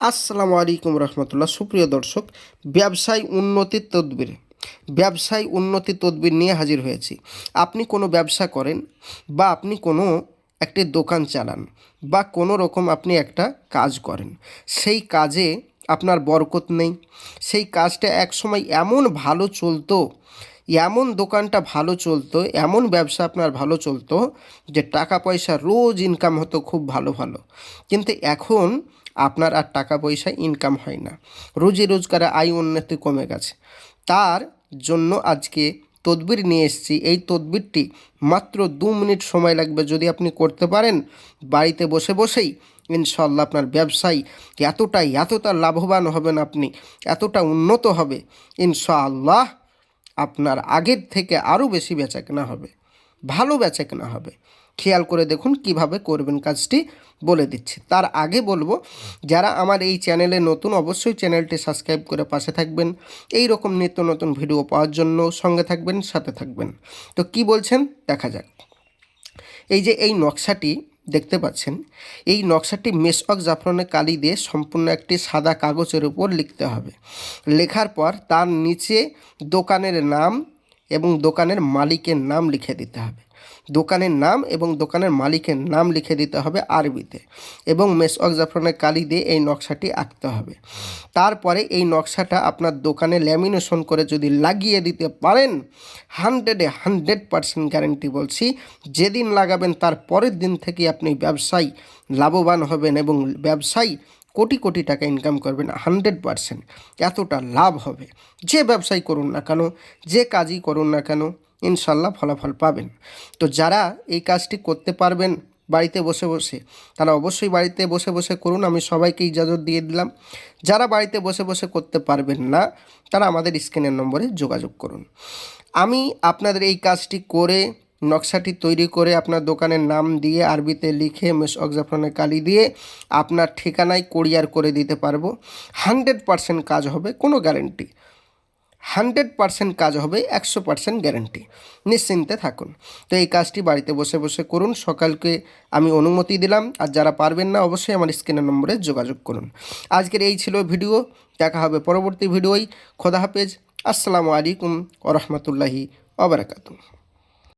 আসসালামু আলাইকুম রহমতুল্লাহ। সুপ্রিয় দর্শক, ব্যবসায় উন্নতি তদবির নিয়ে হাজির হয়েছি। আপনি কোনো ব্যবসা করেন বা আপনি কোনো একটি দোকান চালান বা কোনো রকম আপনি একটা কাজ করেন, সেই কাজে আপনার বরকত নেই। সেই কাজটা একসময় এমন ভালো চলতো, এমন দোকানটা ভালো চলতো, এমন ব্যবসা আপনার ভালো চলতো যে টাকা পয়সা রোজ ইনকাম হতো খুব ভালো ভালো। কিন্তু এখন আপনার আর টাকা পয়সা ইনকাম হয় না, রুজি রোজগারে আয় উন্নতি কমে গেছে। তার জন্য আজকে তদবির নিয়ে এসেছি। এই তদবিরটি মাত্র 2 মিনিট সময় লাগবে। যদি আপনি করতে পারেন, বাড়িতে বসে বসেই ইনশাল্লাহ আপনার ব্যবসায় এতটা লাভবান হবেন, আপনি এতটা উন্নত হবে ইনশাআল্লাহ। আপনার আগের থেকে আরও বেশি বেচাকেনা হবে, ভালো বেচাকেনা হবে। খেয়াল করে দেখুন কিভাবে করবেন কাজটি, বলে দিচ্ছি। তার আগে বলবো, যারা আমার এই চ্যানেলে নতুন, অবশ্যই চ্যানেলটি সাবস্ক্রাইব করে পাশে থাকবেন। এই রকম নিত্য নতুন ভিডিও পাওয়ার জন্য সঙ্গে থাকবেন, সাথে থাকবেন। তো কি বলছেন দেখা যাক। এই যে এই নকশাটি দেখতে পাচ্ছেন, এই নকশাটি মেশক জাফরানে কালি দিয়ে সম্পূর্ণ একটি সাদা কাগজের উপর লিখতে হবে। লেখার পর তার নিচে দোকানের নাম এবং দোকানের মালিকের নাম লিখে দিতে হবে। দোকানের নাম এবং দোকানের মালিকের নাম লিখে দিতে হবে আরবিতে, এবং মেশক জাফরানের কালি দিয়ে এই নকশাটি আঁকতে হবে। তারপরে এই নকশাটা আপনার দোকানে ল্যামিনেশন করে যদি লাগিয়ে দিতে পারেন, 100% গ্যারেন্টি বলছি, যেদিন লাগাবেন তার পরের দিন থেকে আপনি ব্যবসায় লাভবান হবেন এবং ব্যবসায় কোটি কোটি টাকা ইনকাম করবেন। 100% এতটা লাভ হবে। যে ব্যবসায় করুন না কেন, যে কাজই করুন না কেন, ইনশাল্লাহ ফলাফল পাবেন। তো যারা এই কাজটি করতে পারবেন বাড়িতে বসে বসে, তারা অবশ্যই বাড়িতে বসে বসে করুন। আমি সবাইকে ইজাজত দিয়ে দিলাম। যারা বাড়িতে বসে বসে করতে পারবেন না, তারা আমাদের স্ক্রিনের নম্বরে যোগাযোগ করুন। আমি আপনাদের এই কাজটি করে, নকশাটি তৈরি করে, আপনার দোকানের নাম দিয়ে আরবিতে লিখে মেশক জাফরানের কালি দিয়ে আপনার ঠিকানায় কোরিয়ার করে দিতে পারবো। 100% কাজ হবে, কোনো গ্যারেন্টি। 100% কাজ হবে, 100% গ্যারেন্টি। নিশ্চিন্তে থাকুন। তো এই কাজটি বাড়িতে বসে বসে করুন। সকালকে আমি অনুমতি দিলাম। আর যারা পারবেন না, অবশ্যই আমার স্ক্রিনের নম্বরে যোগাযোগ করুন। আজকের এই ছিল ভিডিও। দেখা হবে পরবর্তী ভিডিওয়। খোদা হাফেজ। আসসালামু আলাইকুম ওয়া রাহমাতুল্লাহি ওয়া বারাকাতুহু।